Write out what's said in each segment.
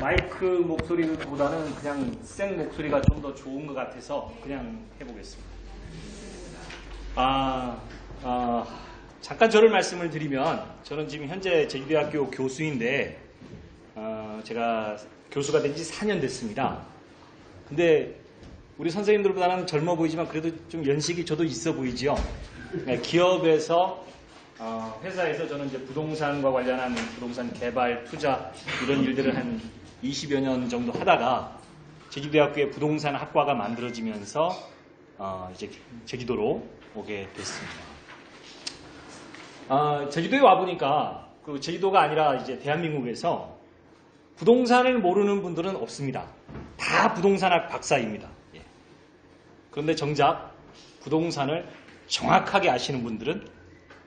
마이크 목소리보다는 그냥 생 목소리가 좀 더 좋은 것 같아서 그냥 해보겠습니다. 잠깐 저를 말씀을 드리면 저는 지금 현재 제주대학교 교수인데 제가 교수가 된 지 4년 됐습니다. 근데 우리 선생님들보다는 젊어 보이지만 그래도 좀 연식이 저도 있어 보이지요. 기업에서 회사에서 저는 이제 부동산과 관련한 부동산 개발, 투자 이런 일들을 한 20여 년 정도 하다가 제주대학교의 부동산 학과가 만들어지면서 이제 제주도로 오게 됐습니다. 제주도에 와 보니까 그 제주도가 아니라 이제 대한민국에서 부동산을 모르는 분들은 없습니다. 다 부동산학 박사입니다. 예. 그런데 정작 부동산을 정확하게 아시는 분들은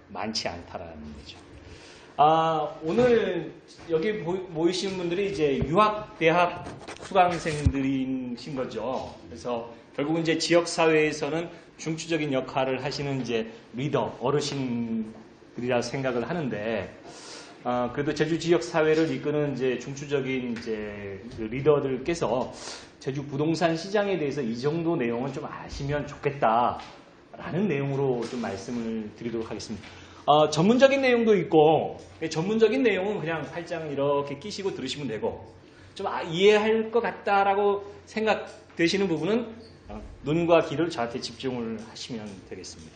많지 않다라는 거죠. 오늘 여기 모이신 분들이 이제 유학대학 수강생들이신 거죠. 그래서 결국은 이제 지역사회에서는 중추적인 역할을 하시는 이제 리더, 어르신들이라 생각을 하는데, 그래도 제주 지역사회를 이끄는 이제 중추적인 이제 그 리더들께서 제주 부동산 시장에 대해서 이 정도 내용은 좀 아시면 좋겠다라는 내용으로 좀 말씀을 드리도록 하겠습니다. 전문적인 내용도 있고, 전문적인 내용은 그냥 팔짱 이렇게 끼시고 들으시면 되고, 좀 이해할 것 같다라고 생각되시는 부분은 눈과 귀를 저한테 집중을 하시면 되겠습니다.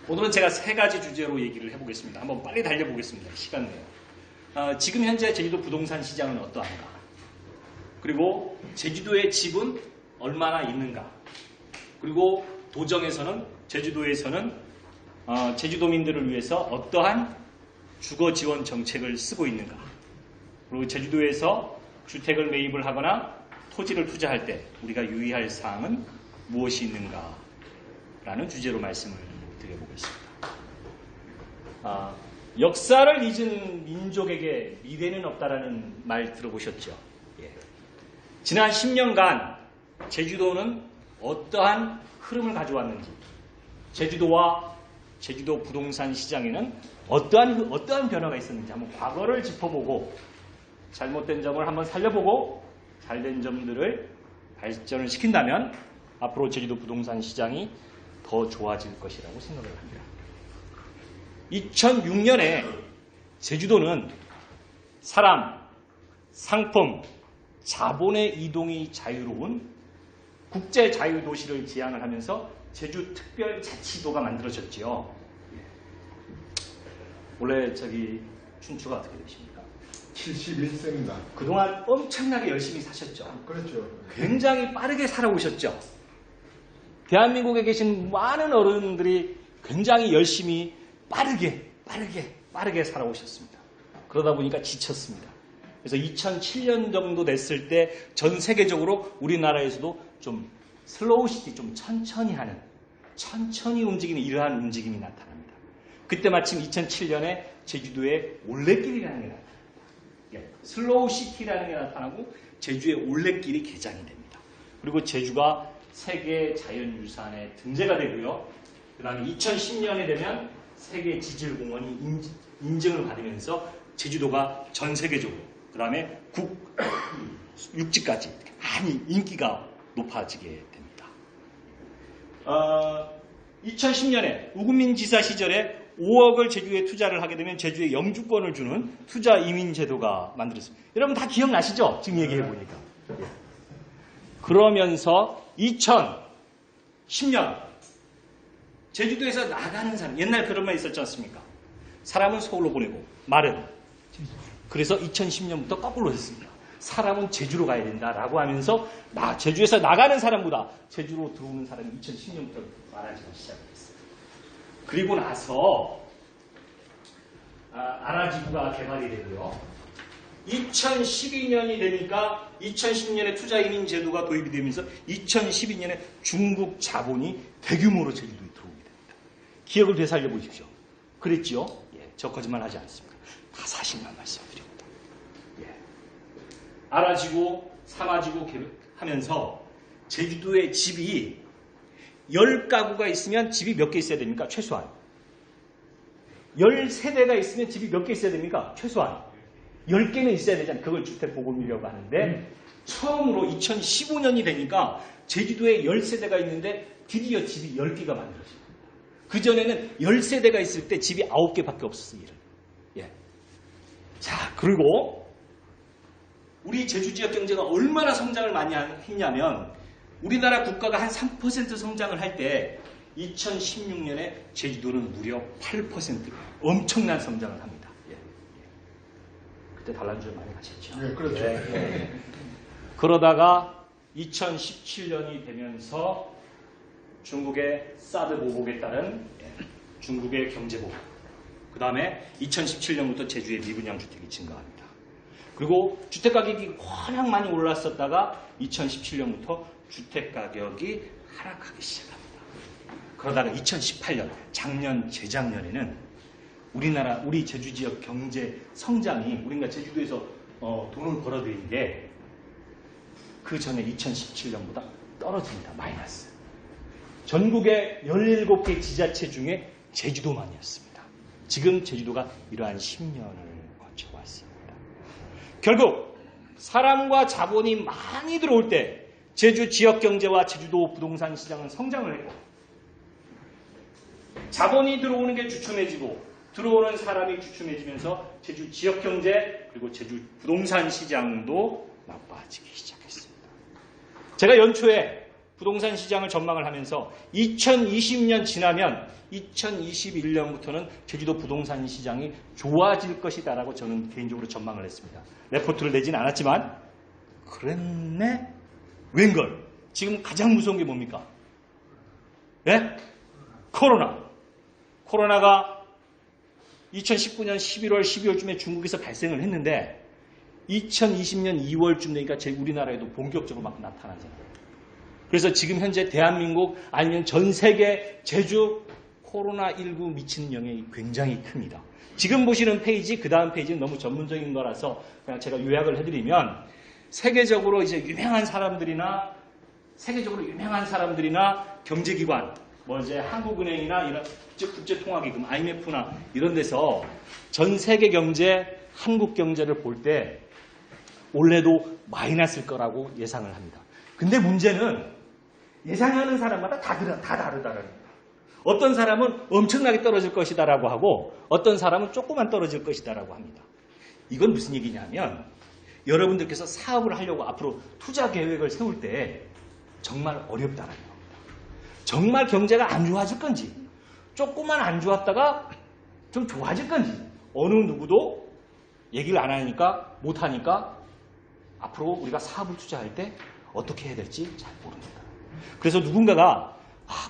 오늘은 제가 3가지 주제로 얘기를 해보겠습니다. 한번 빨리 달려보겠습니다. 시간 내요. 지금 현재 제주도 부동산 시장은 어떠한가? 그리고 제주도의 집은 얼마나 있는가? 그리고 제주도에서는 제주도민들을 위해서 어떠한 주거 지원 정책을 쓰고 있는가? 그리고 제주도에서 주택을 매입을 하거나 토지를 투자할 때 우리가 유의할 사항은 무엇이 있는가? 라는 주제로 말씀을 드려보겠습니다. 역사를 잊은 민족에게 미래는 없다라는 말 들어보셨죠? 예. 지난 10년간 제주도는 어떠한 흐름을 가져왔는지, 제주도와 제주도 부동산 시장에는 어떠한 변화가 있었는지 한번 과거를 짚어보고 잘못된 점을 한번 살려보고 잘된 점들을 발전을 시킨다면 앞으로 제주도 부동산 시장이 더 좋아질 것이라고 생각을 합니다. 2006년에 제주도는 사람, 상품, 자본의 이동이 자유로운 국제자유도시를 지향을 하면서 제주특별자치도가 만들어졌지요. 원래 춘추가 어떻게 되십니까? 71세입니다. 그동안 엄청나게 열심히 사셨죠. 그렇죠. 굉장히 빠르게 살아오셨죠. 대한민국에 계신 많은 어른들이 굉장히 열심히 빠르게 살아오셨습니다. 그러다 보니까 지쳤습니다. 그래서 2007년 정도 됐을 때 전 세계적으로 우리나라에서도 좀 슬로우시티, 좀 천천히 움직이는 이러한 움직임이 나타납니다. 그때 마침 2007년에 제주도에 올레길이라는 게 나타납니다. 슬로우시티라는 게 나타나고 제주의 올레길이 개장이 됩니다. 그리고 제주가 세계 자연유산에 등재가 되고요. 그 다음에 2010년에 되면 세계 지질공원이 인증을 받으면서 제주도가 전 세계적으로, 그 다음에 육지까지 많이 인기가 높아지게 됩니다. 2010년에 우금민 지사 시절에 5억을 제주에 투자를 하게 되면 제주에 영주권을 주는 투자 이민 제도가 만들어졌습니다. 여러분 다 기억나시죠? 지금 얘기해 보니까. 그러면서 2010년 제주도에서 나가는 사람, 옛날 그런 말 있었지 않습니까? 사람은 서울로 보내고 말은. 그래서 2010년부터 거꾸로 했습니다. 사람은 제주로 가야 된다라고 하면서 제주에서 나가는 사람보다 제주로 들어오는 사람이 2010년부터 많아지기 시작했어요. 그리고 나서 아라지구가 개발이 되고요. 2012년이 되니까 2010년에 투자 이민 제도가 도입이 되면서 2012년에 중국 자본이 대규모로 제주도에 들어오게 됩니다. 기억을 되살려 보십시오. 그랬죠? 예, 저 거짓말 하지 않습니다. 다 사실만 말씀드립니다. 예. 아라지구, 사마지구 하면서 제주도에 집이 10가구가 있으면 집이 몇 개 있어야 됩니까? 최소한. 10세대가 있으면 집이 몇 개 있어야 됩니까? 최소한. 10개는 있어야 되잖아요. 그걸 주택보급이라고 하는데 처음으로 2015년이 되니까 제주도에 10세대가 있는데 드디어 집이 10개가 만들어집니다. 그전에는 10세대가 있을 때 집이 9개밖에 없었어요. 예. 자, 그리고 우리 제주 지역 경제가 얼마나 성장을 많이 했냐면 우리나라 국가가 한 3% 성장을 할 때 2016년에 제주도는 무려 8% 엄청난 성장을 합니다. 예. 그때 단란주에 많이 가셨죠. 네, 그렇죠. 예. 그러다가 2017년이 되면서 중국의 사드 보복에 따른 중국의 경제 보복, 그 다음에 2017년부터 제주의 미분양 주택이 증가합니다. 그리고 주택 가격이 워낙 많이 올랐었다가 2017년부터 주택 가격이 하락하기 시작합니다. 그러다가 2018년, 작년, 재작년에는 우리 제주 지역 경제 성장이 우리가 제주도에서 돈을 벌어들인 게 그 전에 2017년보다 떨어집니다. 마이너스. 전국의 17개 지자체 중에 제주도만이었습니다. 지금 제주도가 이러한 10년을 거쳐왔습니다. 결국 사람과 자본이 많이 들어올 때 제주 지역 경제와 제주도 부동산 시장은 성장을 했고 자본이 들어오는 게 주춤해지고 들어오는 사람이 주춤해지면서 제주 지역 경제 그리고 제주 부동산 시장도 나빠지기 시작했습니다. 제가 연초에 부동산 시장을 전망을 하면서 2020년 지나면 2021년부터는 제주도 부동산 시장이 좋아질 것이다라고 저는 개인적으로 전망을 했습니다. 레포트를 내진 않았지만 그랬네? 웬걸? 지금 가장 무서운 게 뭡니까? 예? 코로나가 2019년 11월, 12월쯤에 중국에서 발생을 했는데 2020년 2월쯤 되니까 우리나라에도 본격적으로 막 나타나잖아요. 그래서 지금 현재 대한민국 아니면 전 세계 제주 코로나19 미치는 영향이 굉장히 큽니다. 지금 보시는 페이지, 그 다음 페이지는 너무 전문적인 거라서 그냥 제가 요약을 해드리면 세계적으로 이제 유명한 사람들이나 경제기관, 뭐 이제 한국은행이나 이런 국제통화기금, IMF나 이런 데서 전 세계 경제, 한국 경제를 볼 때 올해도 마이너스일 거라고 예상을 합니다. 근데 문제는 예상하는 사람마다 다 다르다는 겁니다. 어떤 사람은 엄청나게 떨어질 것이다라고 하고 어떤 사람은 조금만 떨어질 것이다라고 합니다. 이건 무슨 얘기냐면 여러분들께서 사업을 하려고 앞으로 투자 계획을 세울 때 정말 어렵다는 겁니다. 정말 경제가 안 좋아질 건지 조금만 안 좋았다가 좀 좋아질 건지 어느 누구도 얘기를 안 하니까 못하니까 앞으로 우리가 사업을 투자할 때 어떻게 해야 될지 잘 모릅니다. 그래서 누군가가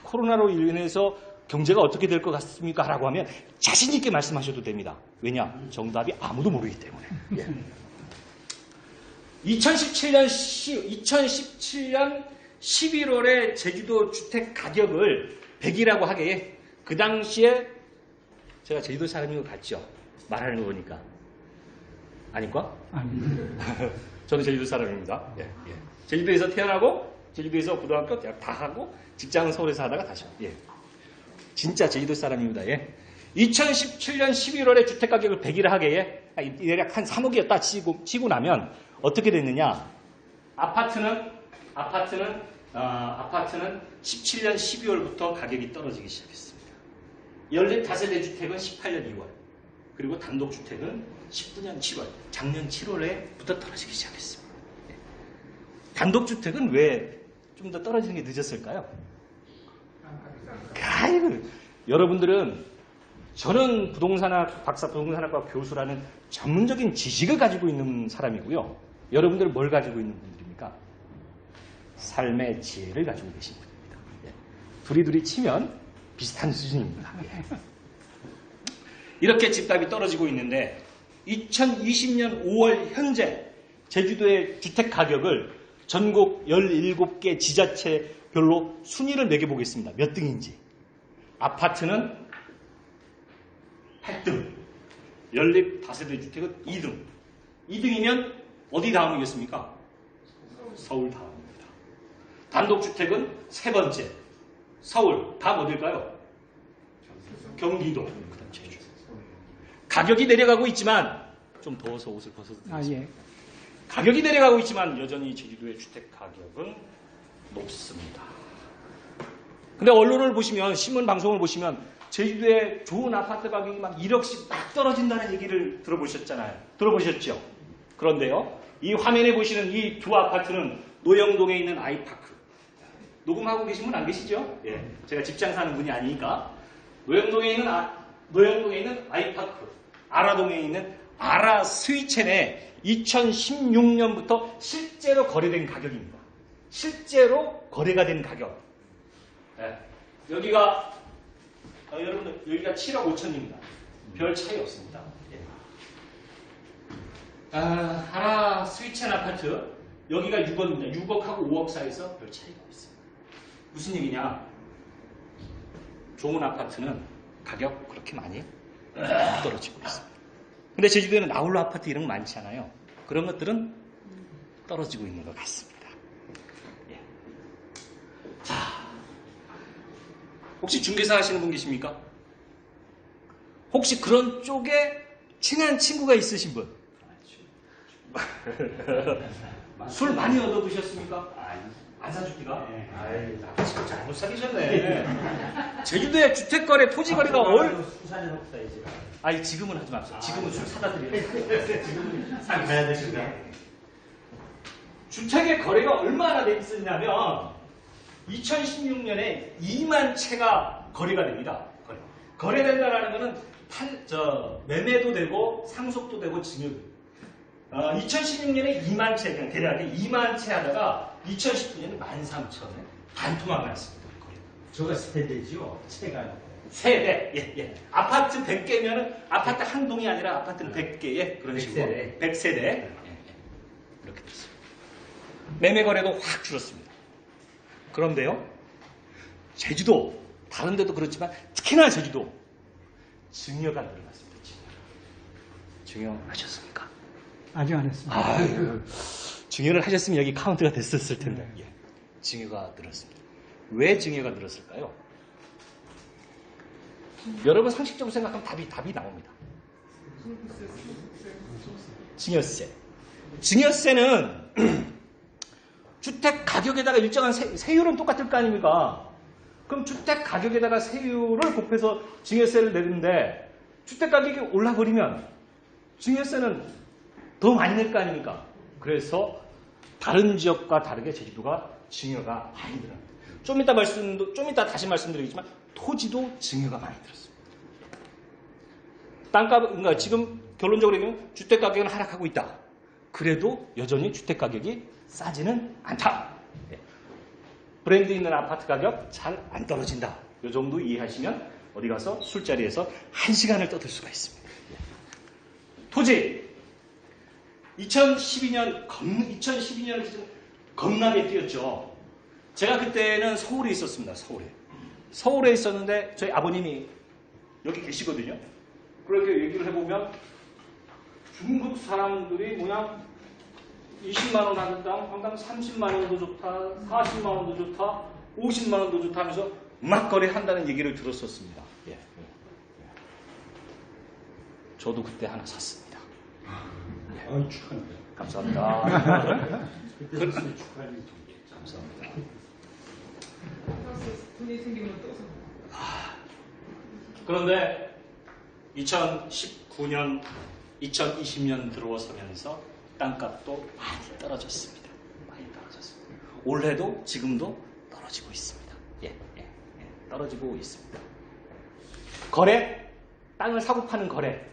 코로나로 인해서 경제가 어떻게 될 것 같습니까? 라고 하면 자신 있게 말씀하셔도 됩니다. 왜냐? 정답이 아무도 모르기 때문에. 예. 2017년 11월에 제주도 주택 가격을 100이라고 하기에 그 당시에 제가 제주도 사람인 것 같죠? 말하는 거 보니까. 아닐까? 저는 제주도 사람입니다. 예, 예. 제주도에서 태어나고 제주도에서 고등학교, 대학 다 하고 직장은 서울에서 하다가 다시. 예. 진짜 제주도 사람입니다. 예. 2017년 11월에 주택 가격을 100이라 하기에 대략 한 3억이었다 치고 나면 어떻게 됐느냐? 아파트는 17년 12월부터 가격이 떨어지기 시작했습니다. 15세대 주택은 18년 2월, 그리고 단독주택은 19년 7월, 작년 7월에부터 떨어지기 시작했습니다. 단독주택은 왜 좀 더 떨어지는 게 늦었을까요? 아이고, 여러분들은 저는 부동산학과 교수라는 전문적인 지식을 가지고 있는 사람이고요. 여러분들은 뭘 가지고 있는 분들입니까? 삶의 지혜를 가지고 계신 분입니다. 예. 두리두리 치면 비슷한 수준입니다. 예. 이렇게 집값이 떨어지고 있는데 2020년 5월 현재 제주도의 주택 가격을 전국 17개 지자체별로 순위를 매겨보겠습니다. 몇 등인지. 아파트는 8등, 연립 다세대 주택은 2등. 2등이면 어디 다음이겠습니까? 서울 다음입니다. 단독주택은 세 번째, 서울. 다음 어딜까요? 경기도, 그다음 제주. 가격이 내려가고 있지만 좀 더워서 옷을 벗어도 아, 되겠습니다. 예. 가격이 내려가고 있지만 여전히 제주도의 주택 가격은 높습니다. 근데 언론을 보시면, 신문 방송을 보시면 제주도의 좋은 아파트 가격이 막 1억씩 막 떨어진다는 얘기를 들어보셨잖아요. 들어보셨죠? 그런데요, 이 화면에 보시는 이 두 아파트는 노영동에 있는 아이파크. 녹음하고 계신 분 안 계시죠? 예. 제가 직장 사는 분이 아니니까. 노영동에 있는 아이파크, 아라동에 있는 아라 스위첸에 2016년부터 실제로 거래된 가격입니다. 실제로 거래가 된 가격. 예. 여기가 여러분들 여기가 7억 5천입니다. 별 차이 없습니다. 예. 아라 스위첸 아파트 여기가 6억입니다. 6억하고 5억 사이에서 별 차이가 없습니다. 무슨 얘기냐? 좋은 아파트는 가격 그렇게 많이 떨어지고 있습니다. 근데 제주도에는 나홀로 아파트 이런 거 많잖아요. 그런 것들은 떨어지고 있는 것 같습니다. 예. 자, 혹시 중개사 하시는 분 계십니까? 혹시 그런 쪽에 친한 친구가 있으신 분? 술 많이 얻어 드셨습니까? 안 사줍니까? 아이, 지금 잘못 사귀셨네. 제주도의 주택거래, 토지거래가 수산이 없어야지. 아니 지금은 하지 마세요. 지금은 술 사다 드려요. 지금은 가야 되신가? 주택의 거래가 얼마나 돼 있었냐면 2016년에 2만 채가 거래가 됩니다. 거래된다라는 거는 매매도 되고 상속도 되고 증여도 되고 2016년에 2만 채, 그냥 대략에 2만 채 하다가 2019년에 13,000에 반토막이 났습니다. 저거 세대지요? 채가. 세대, 예. 아파트 100개면은 아파트 한 동이 아니라 아파트는 100개에 그런 식으로 100세대. 100세대 이렇게 됐습니다. 매매 거래도 확 줄었습니다. 그런데요, 제주도 다른 데도 그렇지만 특히나 제주도 증여가 늘어났습니다. 증여하셨습니까? 아직 안 했습니다. 아유, 증여를 하셨으면 여기 카운트가 됐었을 텐데. 예. 증여가 늘었습니다. 왜 증여가 늘었을까요? 여러분 상식적으로 생각하면 답이 나옵니다. 증여세. 증여세는 주택 가격에다가 일정한 세율은 똑같을 거 아닙니까? 그럼 주택 가격에다가 세율을 곱해서 증여세를 내는데 주택 가격이 올라버리면 증여세는 더 많이 낼 거 아닙니까? 그래서 다른 지역과 다르게 제주도가 증여가 많이 늘어납니다. 좀 이따 다시 말씀드리겠지만 토지도 증여가 많이 들었습니다. 그러니까 지금 결론적으로 얘기하면 주택 가격은 하락하고 있다. 그래도 여전히 주택 가격이 싸지는 않다. 브랜드 있는 아파트 가격 잘 안 떨어진다. 이 정도 이해하시면 어디 가서 술자리에서 1시간을 떠들 수가 있습니다. 토지 2012년 기준 겁나게 뛰었죠. 제가 그때는 서울에 있었습니다. 서울에 있었는데 저희 아버님이 여기 계시거든요. 그렇게 얘기를 해보면 중국 사람들이 뭐냐 20만 원 하는 땅 황당 30만 원도 좋다, 40만 원도 좋다, 50만 원도 좋다 하면서 막 거래한다는 얘기를 들었었습니다. 예. 저도 그때 하나 샀습니다. 축하합니다. 감사합니다. 축하합니다. 감사합니다. 돈이 생기면 또 그런데 2019년, 2020년 들어서면서 땅값도 많이 떨어졌습니다. 올해도 지금도 떨어지고 있습니다. 떨어지고 있습니다. 거래, 땅을 사고 파는 거래,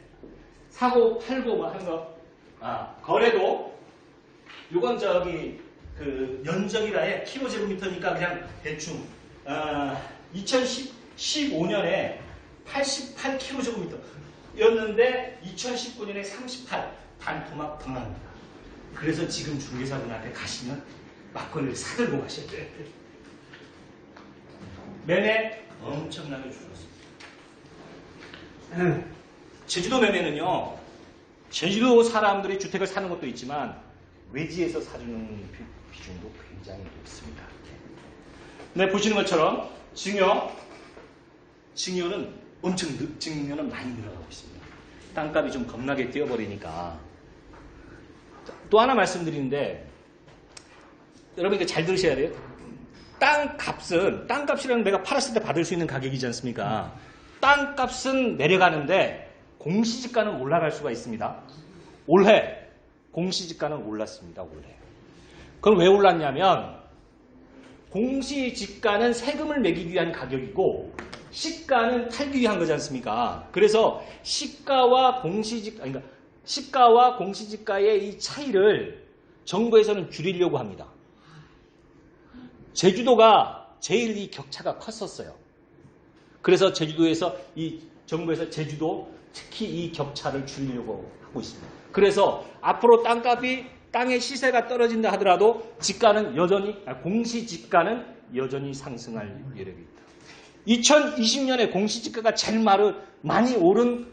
사고 팔고 뭐 하는 거, 거래도 요건 면적이라에 킬로제곱미터니까 그냥 대충 2015년에 88kg제곱미터였는데 2019년에 38 반토막 등합니다. 그래서 지금 중개사분한테 가시면 막걸리를 사들고 가셔야 돼요. 매매 엄청나게 줄었습니다. 제주도 매매는요, 제주도 사람들이 주택을 사는 것도 있지만 외지에서 사주는 비중도 굉장히 높습니다. 네, 보시는 것처럼 증여는 많이 늘어나고 있습니다. 땅값이 좀 겁나게 뛰어버리니까 또 하나 말씀드리는데 여러분 이거 잘 들으셔야 돼요. 땅값이라는 내가 팔았을 때 받을 수 있는 가격이지 않습니까? 땅값은 내려가는데 공시지가는 올라갈 수가 있습니다. 올해 공시지가는 올랐습니다. 올해. 그럼 왜 올랐냐면 공시지가는 세금을 매기기 위한 가격이고 시가는 팔기 위한 거지 않습니까? 그래서 시가와 공시지가의 이 차이를 정부에서는 줄이려고 합니다. 제주도가 제일 이 격차가 컸었어요. 그래서 정부에서 제주도 특히 이 격차를 줄이려고 하고 있습니다. 그래서 앞으로 땅의 시세가 떨어진다 하더라도 공시지가는 여전히 상승할 여력이 있다. 2020년에 공시지가가 제일 많이 오른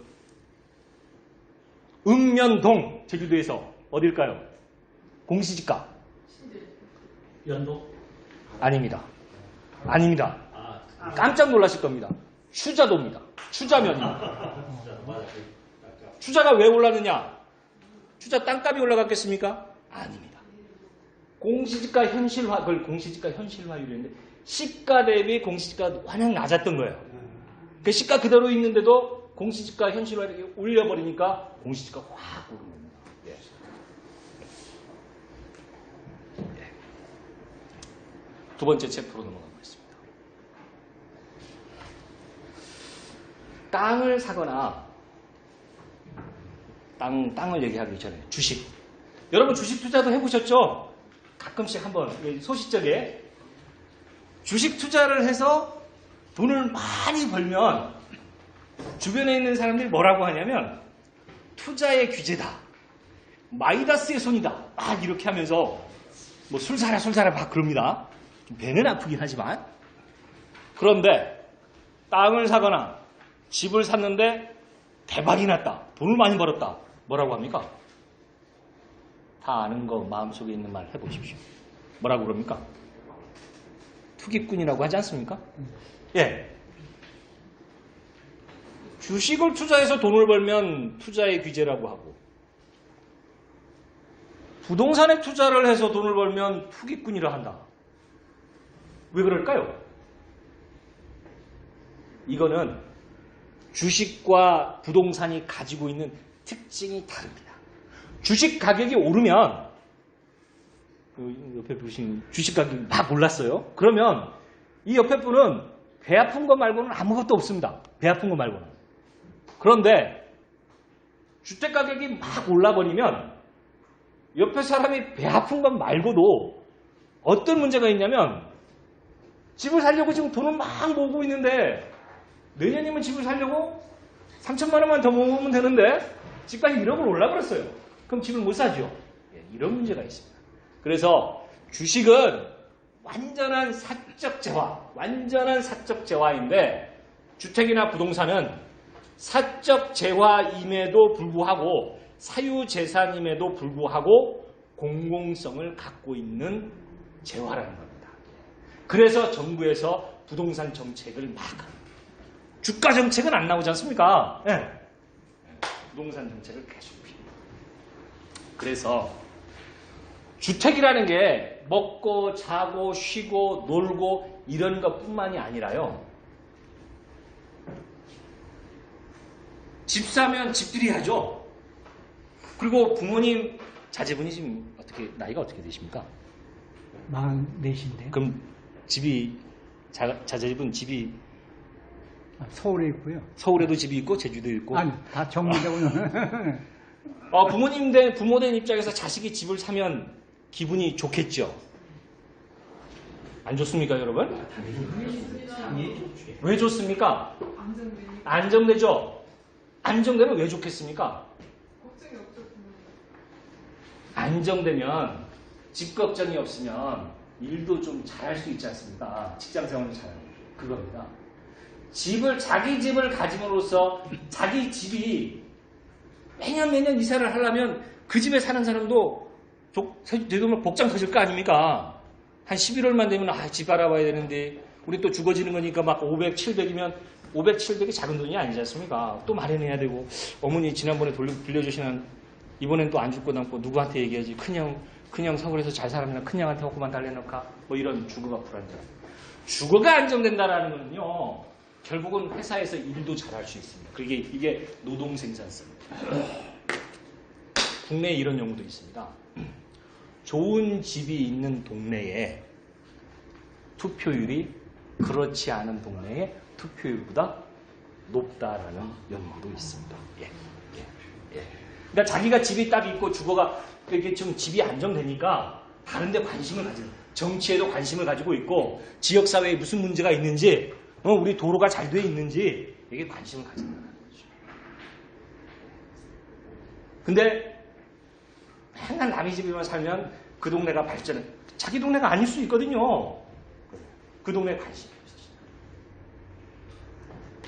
읍면동 제주도에서 어딜까요? 공시지가 연도? 아닙니다. 깜짝 놀라실 겁니다. 추자도입니다. 추자면입니다. 추자가 왜 올랐느냐? 추자 땅값이 올라갔겠습니까? 아닙니다. 공시지가 현실화율이었는데 시가 대비 공시지가가 워낙 낮았던 거예요. 그 시가 그대로 있는데도 공시지가 현실화를 올려버리니까 공시지가가 확 오른 겁니다. 예. 두 번째 챕터로 넘어가겠습니다. 땅을 사거나 땅을 얘기하기 전에 주식. 여러분 주식 투자도 해보셨죠? 가끔씩 한번 소시적에 주식 투자를 해서 돈을 많이 벌면 주변에 있는 사람들이 뭐라고 하냐면 투자의 규제다. 마이다스의 손이다. 막 이렇게 하면서 뭐 술 사라 막 그럽니다. 좀 배는 아프긴 하지만. 그런데 땅을 사거나 집을 샀는데 대박이 났다. 돈을 많이 벌었다. 뭐라고 합니까? 다 아는 거 마음속에 있는 말 해보십시오. 뭐라고 그럽니까? 투기꾼이라고 하지 않습니까? 예. 주식을 투자해서 돈을 벌면 투자의 규제라고 하고 부동산에 투자를 해서 돈을 벌면 투기꾼이라 한다. 왜 그럴까요? 이거는 주식과 부동산이 가지고 있는 특징이 다릅니다. 주식 가격이 오르면 옆에 보시는 주식 가격이 막 올랐어요. 그러면 이 옆에 분은 배 아픈 거 말고는 아무것도 없습니다. 배 아픈 거 말고는. 그런데 주택 가격이 막 올라버리면 옆에 사람이 배 아픈 것 말고도 어떤 문제가 있냐면 집을 살려고 지금 돈을 막 모으고 있는데 내년이면 집을 살려고 3천만 원만 더 모으면 되는데 집값이 1억을 올라버렸어요. 그럼 집을 못 사죠. 이런 문제가 있습니다. 그래서 주식은 완전한 사적 재화인데 주택이나 부동산은 사적 재화임에도 불구하고 사유재산임에도 불구하고 공공성을 갖고 있는 재화라는 겁니다. 그래서 정부에서 부동산 정책을 막 주가 정책은 안 나오지 않습니까? 네. 부동산 정책을 계속 피웁니다. 그래서 주택이라는 게 먹고 자고 쉬고 놀고 이런 것뿐만이 아니라요. 집 사면 집들이 하죠. 그리고 부모님 자제분이 지금 나이가 어떻게 되십니까? 44인데. 그럼 자제분 집이 서울에 있고요. 서울에도 집이 있고 제주도에 있고. 아니, 다 정리되고는. 부모된 입장에서 자식이 집을 사면 기분이 좋겠죠. 안 좋습니까, 여러분? 왜 좋습니까? 안정되죠. 안정되면 왜 좋겠습니까? 안정되면 집 걱정이 없으면 일도 좀 잘할 수 있지 않습니까? 직장 생활도 잘하고 그겁니다. 자기 집을 가짐으로써 자기 집이 매년 이사를 하려면 그 집에 사는 사람도 되도록 복장 터질 거 아닙니까? 한 11월만 되면 집 알아봐야 되는데 우리 또 죽어지는 거니까 막 500, 700이면 500, 700이 작은 돈이 아니지 않습니까? 또 마련해야 되고 어머니 지난번에 빌려주신 이번엔 또 안 줄 거다 고 누구한테 얘기하지? 큰형 서울에서 잘 살았나? 큰형한테 그만 달래놓을까? 뭐 이런 주거가 불안정. 주거가 안정된다라는 거는요, 결국은 회사에서 일도 잘할 수 있습니다. 이게 노동 생산성입니다. 국내에 이런 연구도 있습니다. 좋은 집이 있는 동네에 투표율이 그렇지 않은 동네에 투표율보다 높다라는 연구도 있습니다. 예. 그러니까 자기가 집이 딱 있고 주거가 이렇게 좀 집이 안정되니까 다른 데 관심을 가지는, 정치에도 관심을 가지고 있고 지역사회에 무슨 문제가 있는지, 우리 도로가 잘 돼 있는지 이게 관심을 가진다는 거죠. 근데 맨날 남의 집에만 살면 그 동네가 발전해. 자기 동네가 아닐 수 있거든요. 그 동네에 관심이 없어요.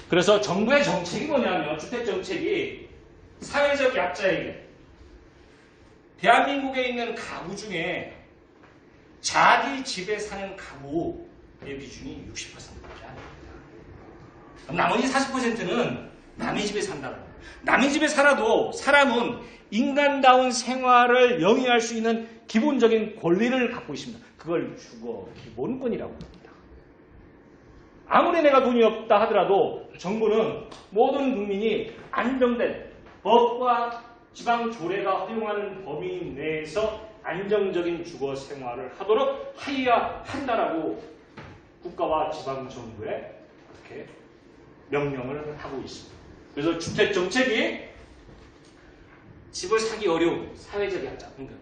그래서 정부의 정책이 뭐냐면, 주택정책이 사회적 약자에게, 대한민국에 있는 가구 중에 자기 집에 사는 가구의 비중이 60%밖에 안 됩니다. 그럼 나머지 40%는 남의 집에 산다는 거예요. 남의 집에 살아도 사람은 인간다운 생활을 영위할 수 있는 기본적인 권리를 갖고 있습니다. 그걸 주거 기본권이라고 합니다. 아무리 내가 돈이 없다 하더라도 정부는 모든 국민이 안정된 법과 지방 조례가 허용하는 범위 내에서 안정적인 주거 생활을 하도록 하여야 한다라고 국가와 지방 정부에 그렇게 명령을 하고 있습니다. 그래서 주택 정책이 집을 사기 어려운 사회적 약자, 그러니까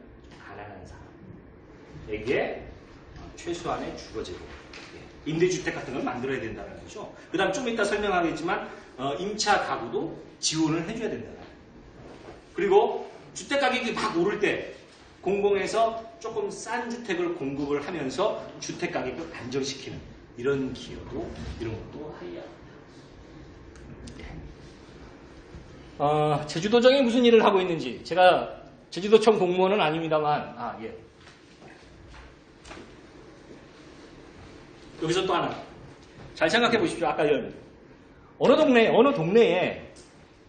가난한 사람에게 최소한의 주거 제공, 임대주택 같은 걸 만들어야 된다는 거죠. 그 다음 좀 이따 설명하겠지만 임차 가구도 지원을 해줘야 된다는 거예요. 그리고 주택 가격이 막 오를 때 공공에서 조금 싼 주택을 공급을 하면서 주택 가격을 안정시키는 이런 기여도, 이런 것도 하여야 합니다. 제주도청이 무슨 일을 하고 있는지, 제가 제주도청 공무원은 아닙니다만, 예. 여기서 또 하나. 잘 생각해 보십시오. 아까 어느 동네에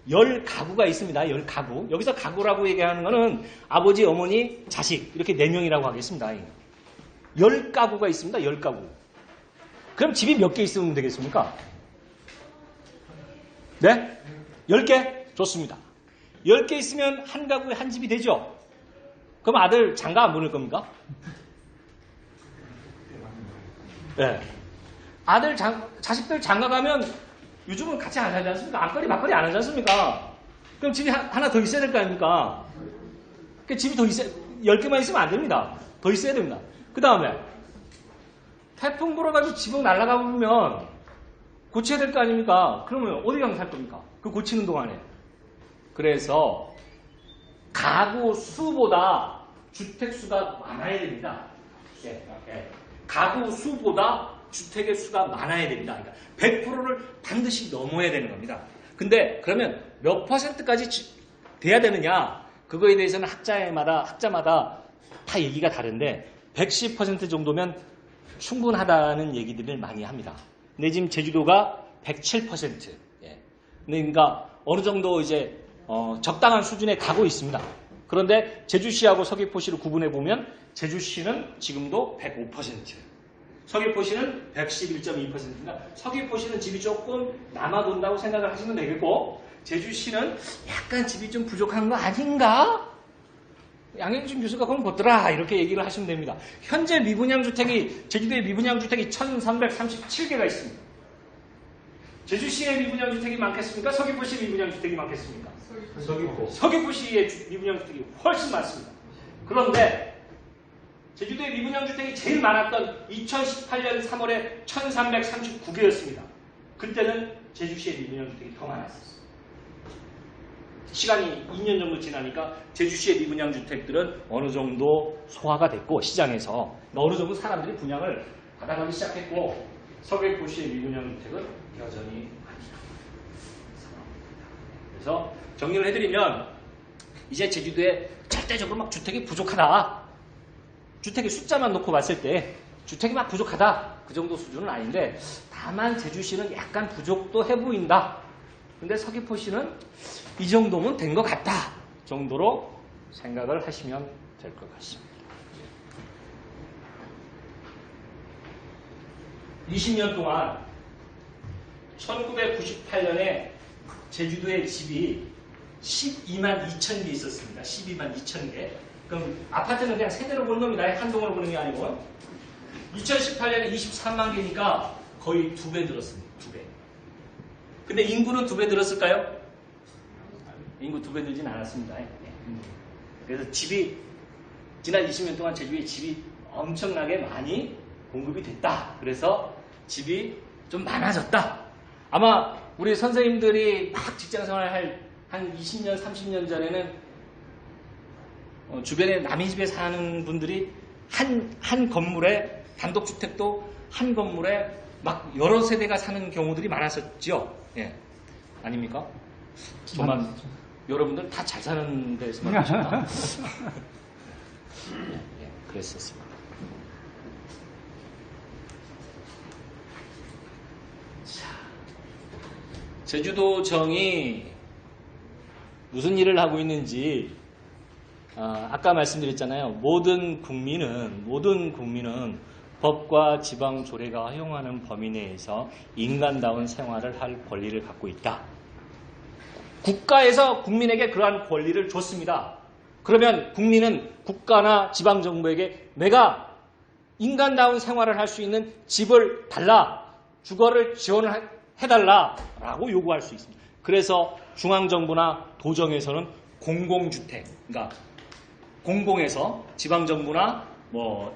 10가구가 있습니다. 10가구. 여기서 가구라고 얘기하는 거는 아버지, 어머니, 자식, 이렇게 4명이라고 하겠습니다. 10가구가 있습니다. 10가구. 그럼 집이 몇 개 있으면 되겠습니까? 네? 10개? 좋습니다. 10개 있으면 한 가구에 한 집이 되죠? 그럼 아들 장가 안 보낼 겁니까? 네. 자식들 장가 가면 요즘은 같이 안 하지 않습니까? 앞거리, 막거리 안 하지 않습니까? 그럼 집이 하나 더 있어야 될 거 아닙니까? 그 집이 더 있어야, 10개만 있으면 안 됩니다. 더 있어야 됩니다. 그 다음에, 태풍 불어가지고 지붕 날아가 보면 고쳐야 될 거 아닙니까? 그러면 어디 가면 살 겁니까? 그 고치는 동안에. 그래서, 가구 수보다 주택 수가 많아야 됩니다. 가구 수보다 주택의 수가 많아야 됩니다. 그러니까 100%를 반드시 넘어야 되는 겁니다. 근데 그러면 몇 %까지 돼야 되느냐? 그거에 대해서는 학자마다 다 얘기가 다른데 110% 정도면 충분하다는 얘기들을 많이 합니다. 근데 지금 제주도가 107%. 그러니까 어느 정도 이제 적당한 수준에 가고 있습니다. 그런데 제주시하고 서귀포시를 구분해 보면 제주시는 지금도 105%. 서귀포시는 111.2%입니다. 서귀포시는 집이 조금 남아돈다고 생각을 하시면 되겠고, 제주시는 약간 집이 좀 부족한 거 아닌가? 양현준 교수가 그럼 보더라, 이렇게 얘기를 하시면 됩니다. 현재 미분양주택이, 제주도에 미분양주택이 1337개가 있습니다. 제주시에 미분양주택이 많겠습니까? 서귀포시에 미분양주택이 많겠습니까? 서귀포시에 미분양주택이 훨씬 많습니다. 그런데 제주도의 미분양주택이 제일 많았던 2018년 3월에 1339개였습니다. 그때는 제주시의 미분양주택이 더 많았었어요. 시간이 2년 정도 지나니까 제주시의 미분양주택들은 어느 정도 소화가 됐고, 시장에서 어느 정도 사람들이 분양을 받아가기 시작했고, 서귀포시의 미분양주택은 여전히 많습니다. 그래서 정리를 해드리면 이제 제주도에 절대적으로 막 주택이 부족하다, 주택의 숫자만 놓고 봤을 때 주택이 막 부족하다, 그 정도 수준은 아닌데, 다만 제주시는 약간 부족도 해 보인다. 근데 서귀포시는 이 정도면 된 것 같다 정도로 생각을 하시면 될 것 같습니다. 20년 동안 1998년에 제주도에 집이 12만 2천 개 있었습니다. 12만 2천 개. 그럼 아파트는 그냥 세대로 보는 겁니다. 한 동으로 보는 게 아니고. 2018년에 23만 개니까 거의 2배 늘었습니다. 2배. 근데 인구는 2배 늘었을까요? 인구 2배 늘진 않았습니다. 그래서 집이 지난 20년 동안 제주에 집이 엄청나게 많이 공급이 됐다. 그래서 집이 좀 많아졌다. 아마 우리 선생님들이 막 직장생활 할 한 20년, 30년 전에는 주변에 남의 집에 사는 분들이 한 건물에 단독주택도 한 건물에 막 여러 세대가 사는 경우들이 많았었죠. 예. 아닙니까? 저만 여러분들 다 잘 사는 데서만 하셨나? 예, 그랬었습니다. 자, 제주도정이 무슨 일을 하고 있는지 아까 말씀드렸잖아요. 모든 국민은 법과 지방 조례가 허용하는 범위 내에서 인간다운 생활을 할 권리를 갖고 있다. 국가에서 국민에게 그러한 권리를 줬습니다. 그러면 국민은 국가나 지방 정부에게 내가 인간다운 생활을 할 수 있는 집을 달라, 주거를 지원을 해달라라고 요구할 수 있습니다. 그래서 중앙정부나 도정에서는 공공주택, 그러니까 공공에서 지방정부나 뭐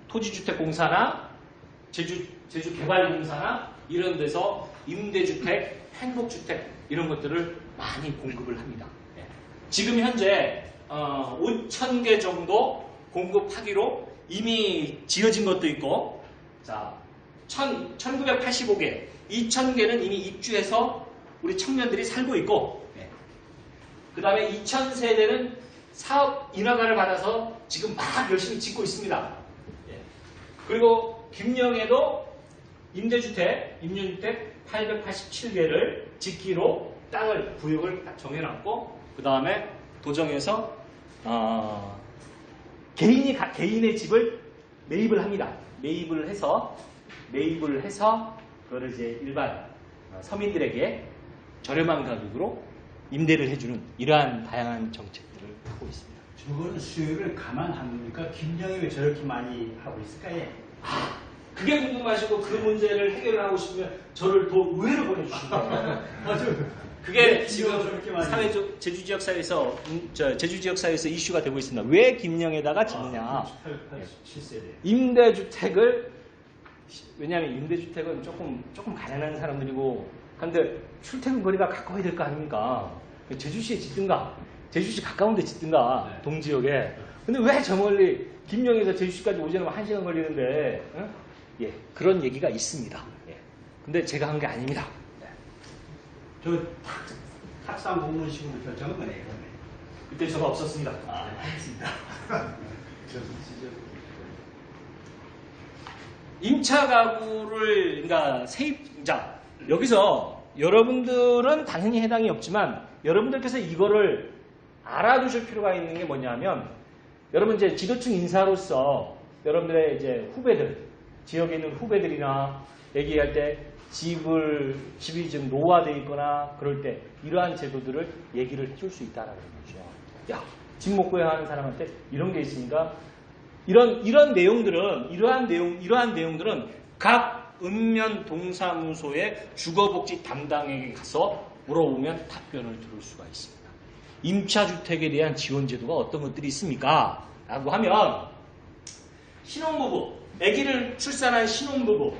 토지주택공사나 제주개발공사나 이런 데서 임대주택, 행복주택 이런 것들을 많이 공급을 합니다. 지금 현재 5,000개 정도 공급하기로 이미 지어진 것도 있고, 자 1985개, 2,000개는 이미 입주해서 우리 청년들이 살고 있고, 그 다음에 2,000세대는 사업 인허가를 받아서 지금 막 열심히 짓고 있습니다. 그리고 김영에도 임대주택 887개를 짓기로 땅을 구역을 딱 정해놨고, 그 다음에 도정에서 개인의 집을 매입을 합니다. 매입을 해서 그거를 이제 일반 서민들에게 저렴한 가격으로 임대를 해주는 이러한 다양한 정책들을 하고 있습니다. 저거는 수요를 감안합니까? 김영이 왜 저렇게 많이 하고 있을까요? 그게 궁금하시고 그 문제를 해결을 하고 싶으면 저를 더 의회로 보내주시면 그게 지금 사회적 제주지역사회에서 제주지역사회에서 이슈가 되고 있습니다. 왜 김영에다가 짓느냐? 7세대. 임대주택을, 왜냐하면 임대주택은 조금 가난한 사람들이고, 근데 출퇴근 거리가 가까워야 될 거 아닙니까? 제주시에 짓든가, 제주시 가까운 데 짓든가, 네. 동지역에. 근데 왜 저 멀리 김영에서 제주시까지 오지않으면 1시간 걸리는데, 예, 그런 얘기가 있습니다. 예. 근데 제가 한 게 아닙니다. 네. 저 탁상 공무원식으로 결정한 거네요. 그때 저가 없었습니다. 알겠습니다. 임차 가구를, 그러니까 세입자, 여기서 여러분들은 당연히 해당이 없지만 여러분들께서 이거를 알아두실 필요가 있는 게 뭐냐면, 여러분 이제 지도층 인사로서 여러분들의 이제 후배들, 지역에 있는 후배들이나 얘기할 때 집이 좀 노화되어 있거나 그럴 때 이러한 제도들을 얘기를 해줄 수 있다라는 거죠. 야, 집 못 구해야 하는 사람한테 이런 게 있으니까 이러한 내용들은 각 읍면 동사무소의 주거복지 담당에게 가서 물어보면 답변을 들을 수가 있습니다. 임차주택에 대한 지원 제도가 어떤 것들이 있습니까? 라고 하면, 신혼부부, 아기를 출산한 신혼부부,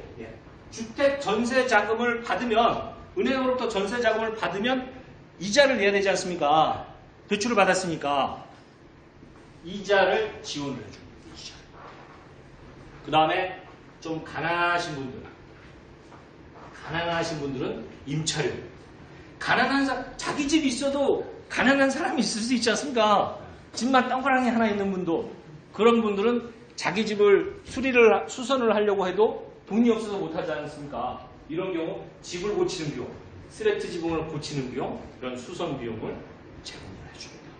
주택 전세 자금을 받으면, 은행으로부터 전세 자금을 받으면 이자를 내야 되지 않습니까? 대출을 받았으니까 이자를 지원을 해줍니다. 그 다음에 좀 가난하신 분들은 임차료. 가난한 사람, 자기 집이 있어도 가난한 사람이 있을 수 있지 않습니까? 집만 땅바랑이 하나 있는 분도, 그런 분들은 자기 집을 수선을 하려고 해도 돈이 없어서 못하지 않습니까? 이런 경우 집을 고치는 비용, 스레트 지붕을 고치는 비용, 이런 수선 비용을 제공을 해줍니다.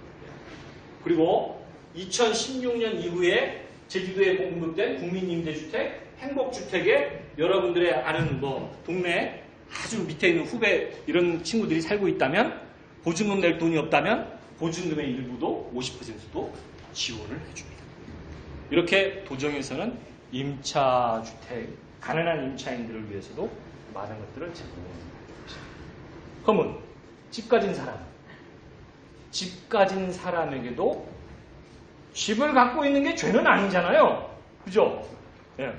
그리고 2016년 이후에 제주도에 공급된 국민임대주택, 행복주택에 여러분들의 아는 뭐 동네 아주 밑에 있는 후배 이런 친구들이 살고 있다면 보증금 낼 돈이 없다면 보증금의 일부도 50%도 지원을 해줍니다. 이렇게 도정에서는 임차주택, 가난한 임차인들을 위해서도 많은 것들을 제공합니다. 그러면 집 가진 사람에게도 집을 갖고 있는 게 죄는 아니잖아요. 그죠? 예.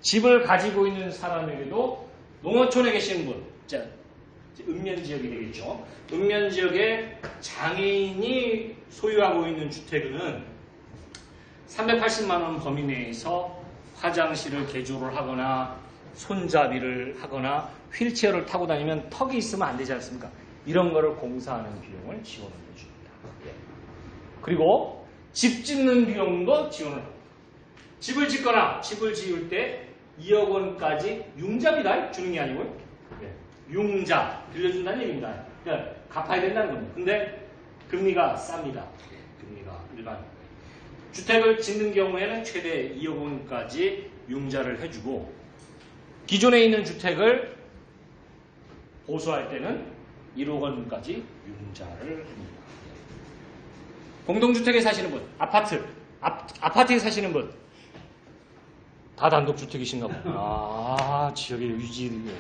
집을 가지고 있는 사람에게도 농어촌에 계시는 분, 자, 읍면지역이 되겠죠. 읍면지역에 장애인이 소유하고 있는 주택은 380만 원 범위 내에서 화장실을 개조를 하거나 손잡이를 하거나 휠체어를 타고 다니면 턱이 있으면 안 되지 않습니까? 이런 거를 공사하는 비용을 지원을 해줍니다. 예. 그리고 집 짓는 비용도 지원을 합니다. 집을 짓거나 집을 지을 때 2억 원까지 융자비다 주는 게 아니고요. 예. 융자 빌려준다는 얘기입니다. 그러니까 갚아야 된다는 겁니다. 근데 금리가 쌉니다. 예. 금리가 일반 주택을 짓는 경우에는 최대 2억 원까지 융자를 해주고 기존에 있는 주택을 보수할 때는 1억 원까지 융자를 합니다. 공동주택에 사시는 분, 아파트에 사시는 분, 다 단독주택이신가 보다. 지역의 유지.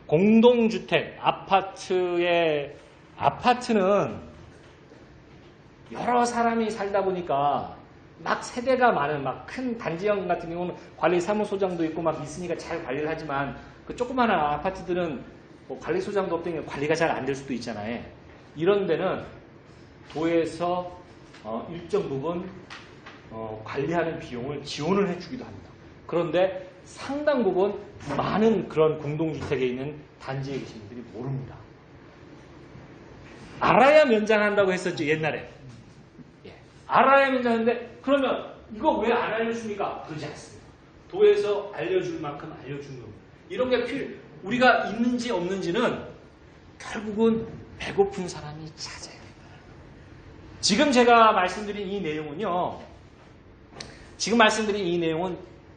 공동주택, 아파트는 여러 사람이 살다 보니까 막 세대가 많은 막 큰 단지형 같은 경우는 관리사무소장도 있고 막 있으니까 잘 관리를 하지만 그 조그마한 아파트들은 뭐 관리소장도 없더니 관리가 잘 안 될 수도 있잖아요. 이런 데는 도에서 일정 부분 관리하는 비용을 지원을 해주기도 합니다. 그런데 상당 부분 많은 그런 공동주택에 있는 단지에 계신 분들이 모릅니다. 알아야 면장한다고 했었죠, 옛날에. 예. 알아야 면장하는데 그러면 이거 왜 안 알려줍니까? 그러지 않습니다. 도에서 알려줄 만큼 알려주는 겁니다. 이런 게 우리가 있는지 없는지는 결국은 배고픈 사람이 찾아야 된다. 지금 제가 말씀드린 이 내용은요.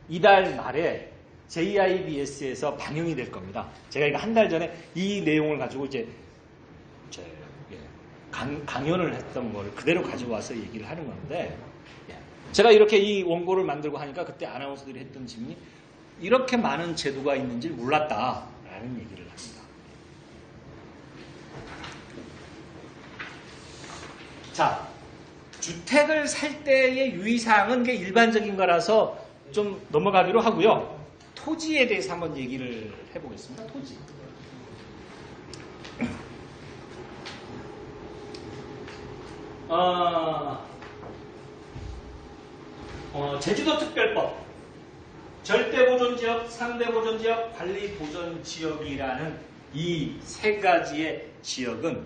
이달 말에 JIBS에서 방영이 될 겁니다. 제가 이거 한 달 전에 이 내용을 가지고 이제 강연을 했던 걸 그대로 가지고 와서 얘기를 하는 건데, 제가 이렇게 이 원고를 만들고 하니까 그때 아나운서들이 했던 질문이 이렇게 많은 제도가 있는지 몰랐다라는 얘기를 합니다. 자, 주택을 살 때의 유의사항은 게 일반적인 거라서 좀 넘어가기로 하고요. 토지에 대해서 한번 얘기를 해보겠습니다. 토지. 제주도 특별법, 절대보존지역, 상대보존지역, 관리보존지역이라는 이 세 가지의 지역은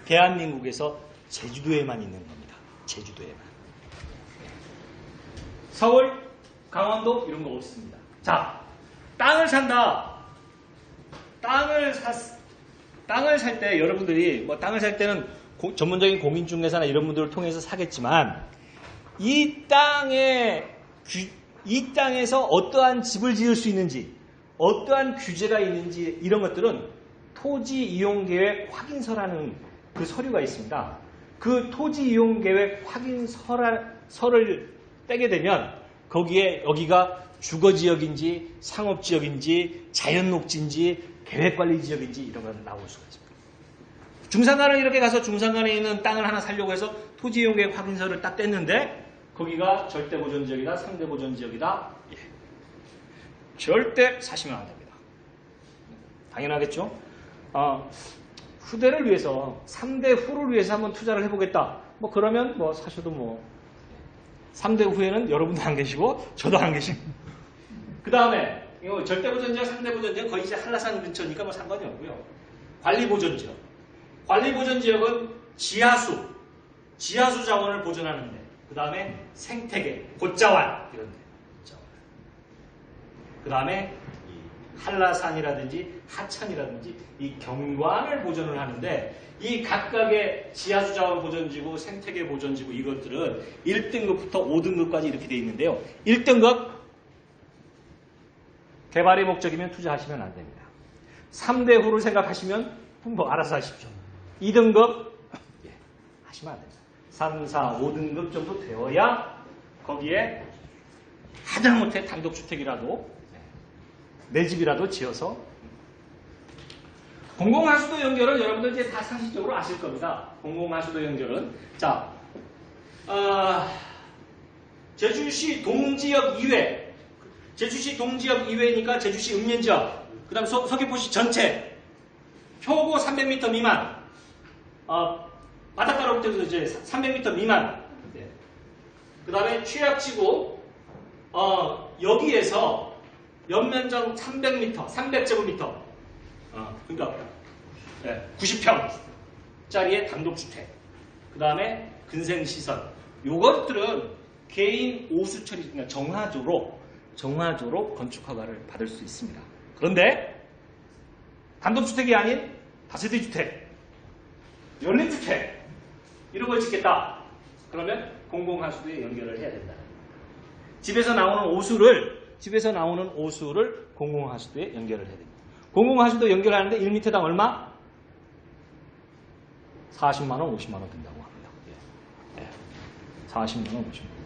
대한민국에서 제주도에만 있는 겁니다. 제주도에만. 서울, 강원도 이런 거 없습니다. 자, 땅을 산다. 땅을 살 때 여러분들이 뭐 땅을 살 때는 전문적인 공인중개사나 이런 분들을 통해서 사겠지만 이 땅에서 어떠한 집을 지을 수 있는지, 어떠한 규제가 있는지 이런 것들은 토지 이용 계획 확인서라는 그 서류가 있습니다. 그 토지 이용 계획 확인서를 떼게 되면 거기에 여기가 주거지역인지 상업지역인지 자연녹지인지 계획관리지역인지 이런 건 나올 수가 있습니다. 중산간은 이렇게 가서 중산간에 있는 땅을 하나 사려고 해서 토지 이용 계획 확인서를 딱 뗐는데 거기가 절대보존지역이다, 상대보존지역이다. 예. 절대 사시면 안 됩니다. 당연하겠죠? 후대를 위해서, 3대 후를 위해서 한번 투자를 해보겠다. 뭐 그러면 뭐 사셔도 뭐 3대 후에는 여러분도 안 계시고 저도 안 계시고. 그 다음에 절대보존지역, 상대보존지역 거의 이제 한라산 근처니까 뭐 상관이 없고요. 관리보존지역. 관리보존지역은 지하수 자원을 보존하는데, 그 다음에 생태계, 곶자왈 이런 데. 그 다음에 한라산이라든지 하천이라든지 이 경관을 보존을 하는데 이 각각의 지하수자원 보존지구, 생태계 보존지구 이것들은 1등급부터 5등급까지 이렇게 되어 있는데요. 1등급 개발의 목적이면 투자하시면 안 됩니다. 3대 후를 생각하시면 뭐 알아서 하십시오. 2등급 하시면 안 됩니다. 3, 4, 5등급 정도 되어야 거기에 하다못해 단독주택이라도 내 집이라도 지어서 공공하수도 연결은 여러분들 이제 다 상식적으로 아실 겁니다. 공공하수도 연결은 자 제주시 동지역 이외 제주시 동지역 이외니까 제주시 읍면지역 그 다음 서귀포시 전체 표고 300m 미만 바닷가로부터 이제 300m 미만 그 다음에 취약지구 여기에서 연면적 300m 300제곱미터 그러니까 90평짜리의 단독주택 그 다음에 근생시설 요것들은 개인 오수처리 그러니까 정화조로 건축허가를 받을 수 있습니다. 그런데 단독주택이 아닌 다세대 주택, 연립주택 이런 걸 짓겠다. 그러면 공공하수도에 연결을 해야 된다. 집에서 나오는 오수를 공공하수도에 연결을 해야 됩니다. 공공하수도 연결하는데 1m당 얼마? 40만 원, 50만 원 든다고 합니다. 40만 원, 50만 원.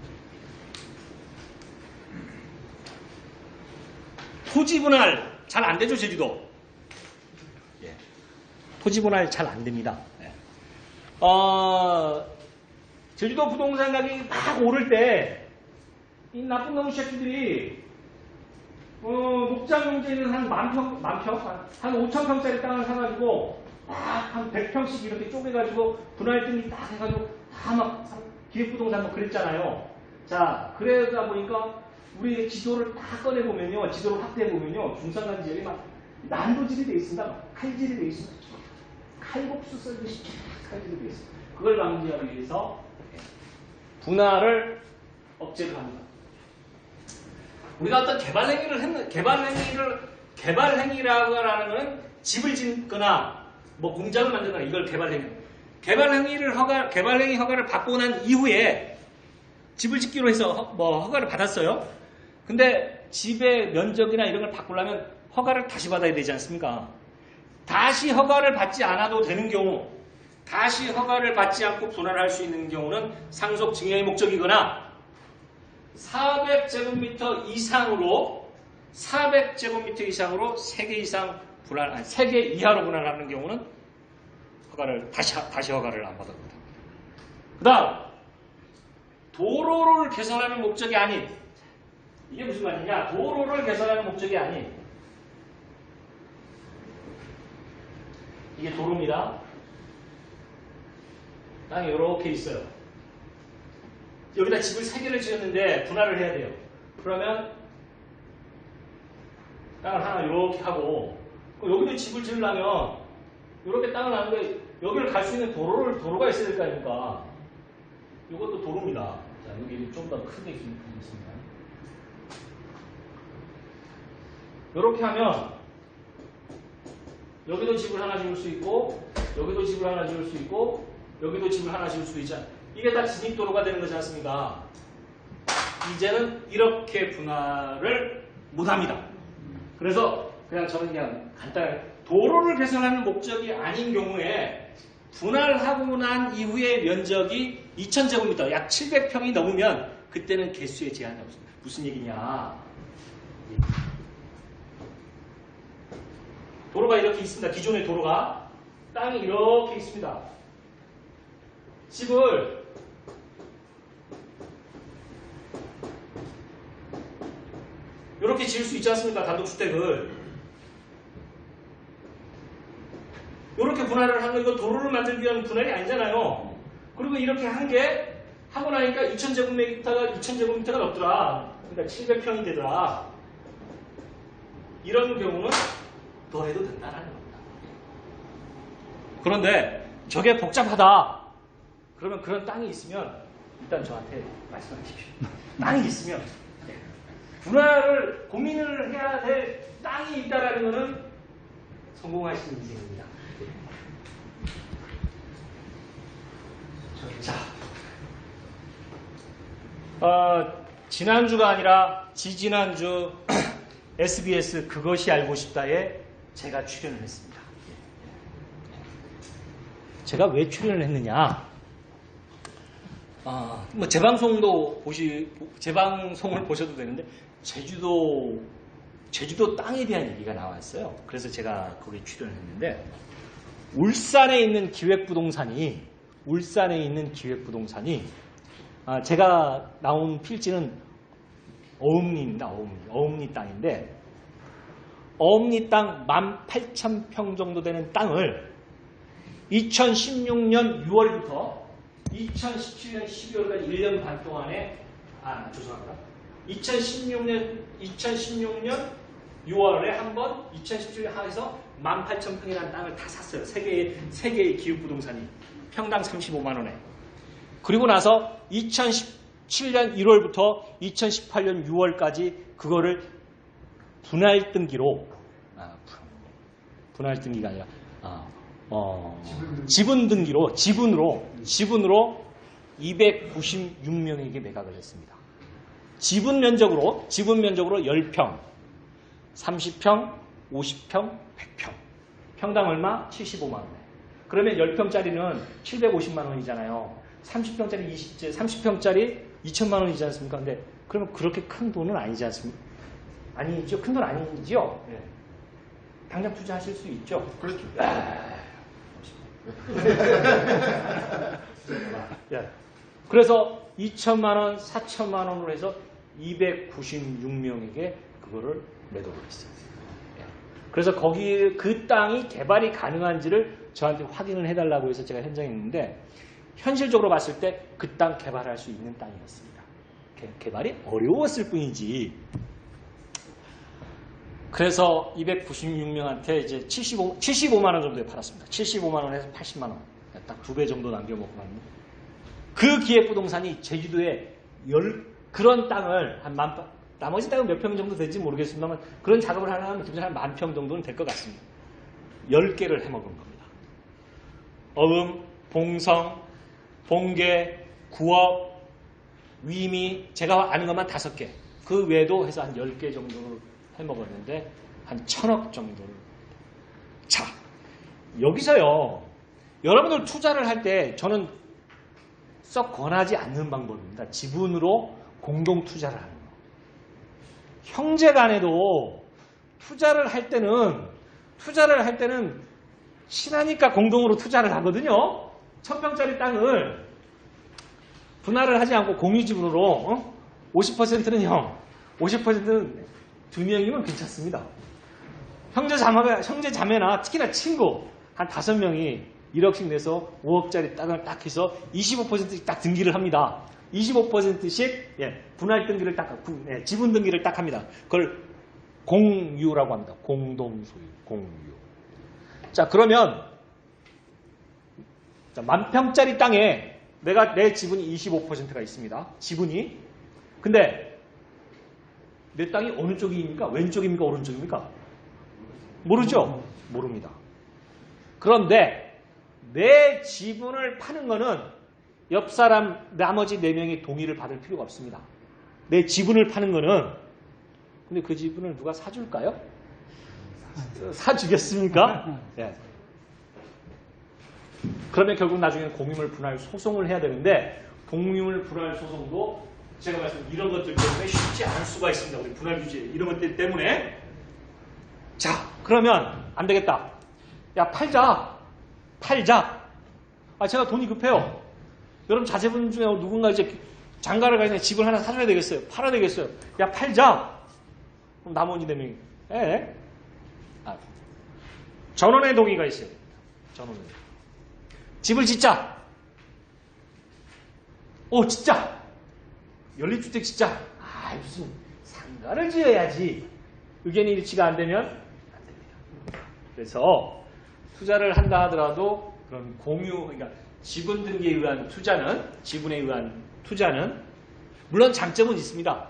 토지 분할 잘 안 되죠, 제주도? 토지 분할 잘 안 됩니다. 제주도 부동산 가격이 막 오를 때 이 나쁜 놈 새끼들이 목장 용지에는 한 만평, 한 5,000평짜리 땅을 사가지고 한 100평씩 이렇게 쪼개가지고 분할등기 딱 해가지고 다 막 기획부동산 뭐 그랬잖아요. 자, 그러다 보니까 우리 지도를 다 꺼내보면요, 지도를 확대해보면요, 중산간 지역이 막 난도질이 돼 있습니다. 막 칼질이 돼 있습니다. 칼국수 썰듯이 칼질이 돼 있습니다. 그걸 방지하기 위해서 분할을 억제를 합니다. 우리가 어떤 개발행위라고 하는 것은 집을 짓거나 뭐 공장을 만들거나 이걸 개발행위 허가를 받고 난 이후에 집을 짓기로 해서 허가를 받았어요. 근데 집의 면적이나 이런 걸 바꾸려면 허가를 다시 받아야 되지 않습니까? 다시 허가를 받지 않아도 되는 경우, 다시 허가를 받지 않고 분할할 수 있는 경우는 상속 증여의 목적이거나 400제곱미터 이상으로 3개 이상 분할, 3개 이하로 분할하는 경우는 허가를 다시 허가를 안 받아줍니다. 그 다음 도로를 개선하는 목적이 아닌, 이게 무슨 말이냐? 도로를 개선하는 목적이 아닌, 이게 도로입니다. 땅이 이렇게 있어요. 여기다 집을 3개를 지었는데 분할을 해야 돼요. 그러면 땅을 하나 이렇게 하고, 여기도 집을 지으려면 이렇게 땅을 하는데 여기를 갈 수 있는 도로가 있어야 될 거 아닙니까? 이것도 도로입니다. 자, 여기 좀 더 크게 그리겠습니다. 이렇게 하면 여기도 집을 하나 지을 수 있고, 여기도 집을 하나 지을 수 있고, 여기도 집을 하나 지을 수 있잖아요. 이게 다 진입도로가 되는 거지 않습니까? 이제는 이렇게 분할을 못합니다. 그래서 저는 그냥 간단하게 도로를 개선하는 목적이 아닌 경우에 분할하고 난 이후에 면적이 2,000제곱미터, 약 700평이 넘으면 그때는 개수에 제한이 없습니다. 무슨 얘기냐? 도로가 이렇게 있습니다. 기존의 도로가. 땅이 이렇게 있습니다. 집을 이렇게 지을 수 있지 않습니까? 단독주택을. 이렇게 분할을 하는 거, 이거 도로를 만들기 위한 분할이 아니잖아요. 그리고 이렇게 하고 나니까 2,000제곱미터가 넘더라. 그러니까 700평이 되더라. 이런 경우는 더 해도 된다는 겁니다. 그런데 저게 복잡하다. 그러면 그런 땅이 있으면 일단 저한테 말씀하십시오. 땅이 있으면 분할을 고민을 해야 될 땅이 있다라는 것은 성공하신 인생입니다. 자, 지난주가 아니라 지지난주 SBS 그것이 알고 싶다에 제가 출연을 했습니다. 제가 왜 출연을 했느냐? 뭐 재방송을 보셔도 되는데 제주도 땅에 대한 얘기가 나왔어요. 그래서 제가 거기에 출연을 했는데 울산에 있는 기획부동산이 제가 나온 필지는 어음리입니다. 어음리 땅인데 어음리 땅 18,000평 정도 되는 땅을 2016년 6월부터 2017년 12월까지 1년 반 동안에 죄송합니다. 2016년 6월에 한번 2017년 하에서 18,000평이라는 땅을 다 샀어요. 세 개의 기획부동산이 평당 35만 원에. 그리고 나서 2017년 1월부터 2018년 6월까지 그거를 분할 등기로 분할 등기가 아니라 지분으로 296명에게 매각을 했습니다. 지분 면적으로 10평, 30평, 50평, 100평. 평당 얼마? 75만 원에. 그러면 10평짜리는 750만 원이잖아요. 30평짜리 2천만 원이지 않습니까? 근데 그러면 그렇게 큰 돈은 아니지 않습니까? 아니죠. 큰 돈 아니죠. 네. 당장 투자하실 수 있죠. 그렇죠. 그래서 2천만 원, 4천만 원으로 해서 296명에게 그거를 매도를 했어요. 그래서 그 땅이 개발이 가능한지를 저한테 확인을 해달라고 해서 제가 현장에 있는데 현실적으로 봤을 때 그 땅 개발할 수 있는 땅이었습니다. 개발이 어려웠을 뿐이지. 그래서 296명한테 이제 75만 원 정도에 팔았습니다. 75만 원에서 80만 원. 딱 2배 정도 남겨먹고 갔는데 그 기획부동산이 제주도에 그런 땅을 나머지 땅은 몇 평 정도 될지 모르겠습니다만 그런 작업을 하려면 기본 한 10,000평 정도는 될 것 같습니다. 10개를 해먹은 겁니다. 어음, 봉성, 봉계, 구업, 위미, 제가 아는 것만 5개. 그 외에도 해서 한 10개 정도를 해먹었는데 한 1,000억 정도를. 자, 여기서요. 여러분들 투자를 할 때 저는 썩 권하지 않는 방법입니다. 지분으로 공동 투자를 하는 거. 형제 간에도 투자를 할 때는 친하니까 공동으로 투자를 하거든요. 1,000평짜리 땅을 분할을 하지 않고 공유지분으로 50%는 형, 50%는 2명이면 괜찮습니다. 형제 자매나 특히나 친구 한 5명이 1억씩 내서 5억짜리 땅을 딱 해서 25%씩 딱 등기를 합니다. 25%씩 분할 등기를 지분 등기를 딱 합니다. 그걸 공유라고 합니다. 공동소유, 공유. 자, 그러면 10,000평짜리 땅에 내 지분이 25%가 있습니다. 지분이. 근데 내 땅이 어느 쪽입니까? 왼쪽입니까? 오른쪽입니까? 모르죠? 모릅니다. 그런데 내 지분을 파는 거는 옆 사람 나머지 4명의 동의를 받을 필요가 없습니다. 내 지분을 파는 거는 근데 그 지분을 누가 사줄까요? 사주겠습니까? 네. 그러면 결국 나중에 공유물 분할 소송을 해야 되는데 공유물 분할 소송도 제가 말씀 이런 것들 때문에 쉽지 않을 수가 있습니다. 우리 분할 규제 이런 것들 때문에. 자, 그러면 안 되겠다. 야, 팔자. 제가 돈이 급해요. 여러분 자제분 중에 누군가 이제 장가를 가야 집을 하나 사줘야 되겠어요. 팔아야 되겠어요. 야, 팔자. 그럼 나머지 4명이. 전원의 동의가 있어요. 전원의. 집을 짓자. 진짜. 연립주택 짓자. 무슨 상가를 지어야지. 의견이 일치가 안 되면 안 됩니다. 그래서 투자를 한다 하더라도 그런 그러니까 지분 등기에 의한 지분에 의한 투자는 물론 장점은 있습니다.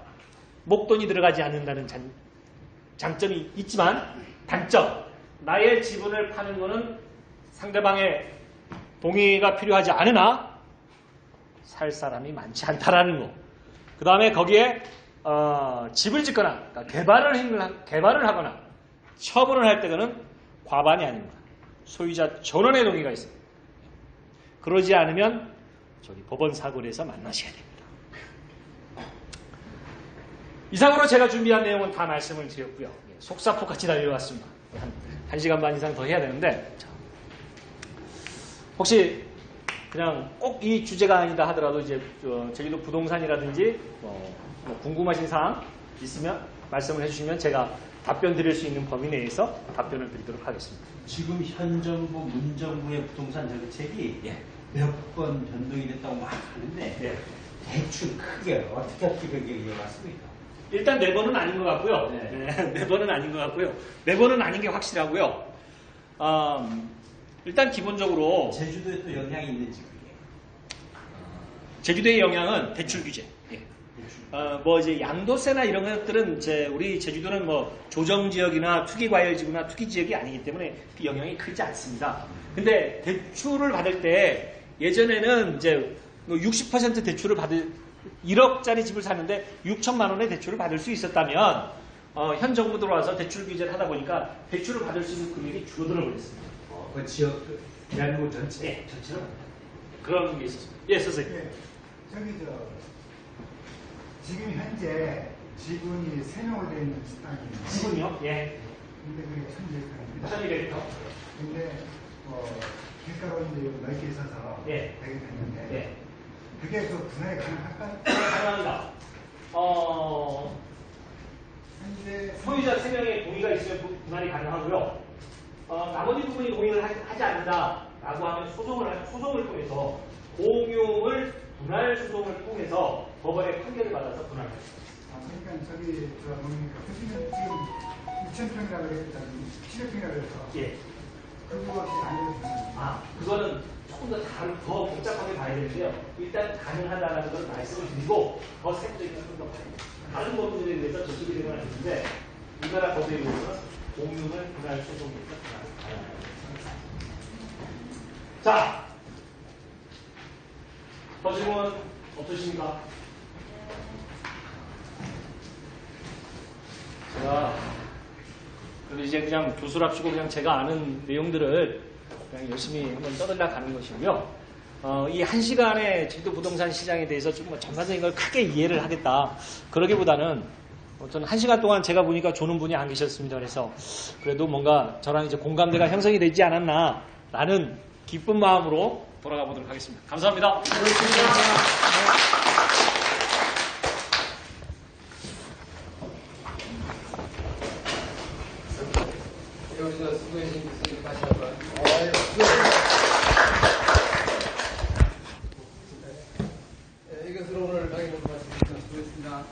목돈이 들어가지 않는다는 장점이 있지만 단점, 나의 지분을 파는 거는 상대방의 동의가 필요하지 않으나 살 사람이 많지 않다라는 거. 그 다음에 거기에 집을 짓거나 그러니까 개발을 하거나 처분을 할 때는 과반이 아닙니다. 소유자 전원의 동의가 있습니다. 그러지 않으면 저기 법원 사거리에서 만나셔야 됩니다. 이상으로 제가 준비한 내용은 다 말씀을 드렸고요. 속사포같이 달려왔습니다. 한 시간 반 이상 더 해야 되는데 혹시 그냥 꼭 이 주제가 아니다 하더라도 이제 제주도 부동산이라든지 뭐 궁금하신 사항 있으면 말씀을 해주시면 제가 답변 드릴 수 있는 범위 내에서 답변을 드리도록 하겠습니다. 지금 현 정부, 문 정부의 부동산 정책이 몇 번 변동이 됐다고 막 하는데 대충 크게 어떻게 그게 이어갔습니까? 일단 4번은 아닌 것 같고요. 네, 4번은 아닌 것 같고요. 4번은 아닌 게 확실하고요. 일단 기본적으로 제주도에 또 영향이 있는지 그게. 제주도의 영향은 대출 규제. 뭐 이제 양도세나 이런 것들은 이제 우리 제주도는 뭐 조정 지역이나 투기 과열 지구나 투기 지역이 아니기 때문에 그 영향이 크지 않습니다. 근데 대출을 받을 때 예전에는 이제 60% 대출을 받을 1억짜리 집을 샀는데 6천만 원의 대출을 받을 수 있었다면 현 정부 들어와서 대출 규제를 하다 보니까 대출을 받을 수 있는 금액이 줄어들어 버렸습니다. 그 지역 대한민국 전체 전체로 그런 게 있었습니다. 예, 선생님. 예, 저기 지금 현재 지분이 3명으로 되어 있는 땅입니다. 지분요? 예. 근데 그게 1,200평입니다. 1200m. 근데 길가로 이제 넓게 있어서 예. 되게 됐는데 예. 그게 분할이 가능할까요? 가능합니다. 현재 소유자 3명의 동의가 있으면 분할이 가능하고요. 나머지 부분이 동의를 하지 않는다라고 하면 소송을 통해서 공용을 분할 소송을 통해서 법원의 판결을 받아서 분할합니다. 그러니까 저기 보니까 지금 6,000평이라고 그랬잖아요. 700평이라고 해서 예. 그거 안 해도 됩니다. 그거는 조금 더 복잡하게 봐야 되는데요. 일단 가능하다는 걸 말씀을 드리고 더 세부적인 걸 좀 더 봐야 돼요. 다른 법률에 대해서 저쪽이 되는 건 아닌데 우리나라 법에 의해서는 공용을 분할 소송에서 가능합니다. 자, 더 질문 없으십니까? 제가 그래도 이제 그냥 교수랍시고 그냥 제가 아는 내용들을 그냥 열심히 한번 떠들려 가는 것이고요. 이 1시간에 제주도 부동산 시장에 대해서 좀 전반적인 걸 크게 이해를 하겠다. 그러기보다는 저는 1시간 동안 제가 보니까 조는 분이 안 계셨습니다. 그래서 그래도 뭔가 저랑 이제 공감대가 형성이 되지 않았나라는 기쁜 마음으로 돌아가 보도록 하겠습니다. 감사합니다. 여기서 수고해주신 교수님 다시 한번. 이것으로 오늘 강의 모두 마치겠습니다. 수고했습니다.